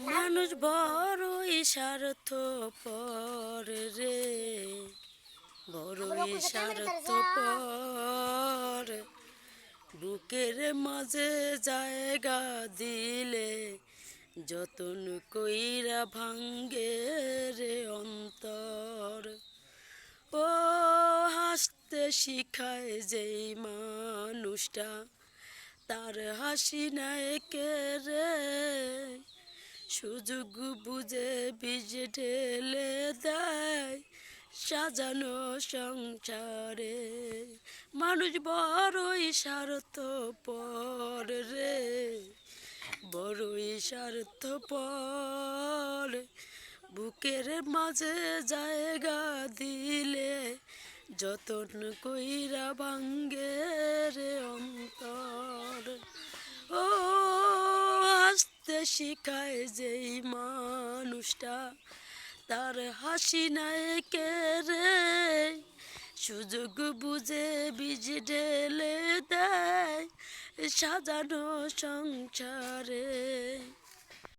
মানুষ বড়ই স্বার্থপর রে, বড়ই স্বার্থপর। বুকের মাঝে জায়গা দিলে যতন কইরা ভাঙ্গে রে অন্তর। ও হাসতে শিখায় যেই মানুষটা, তার হাসি নাই কে রে, সুযোগ বুঝে বীজ ঢেলে দেয় সাজানো সংসারে। মানুষ বড়ই স্বার্থপর রে, বড়ই স্বার্থপর। বুকের মাঝে জায়গা দিলে যতন কইরা ভাঙ্গে রে অন্তর। ও হাসতে শিখায় যেই মানুষটা, তার হাসি নাই কে রে, সুযোগ বুঝে বীজ ঢেলে দেয় সাজানো সংসারে।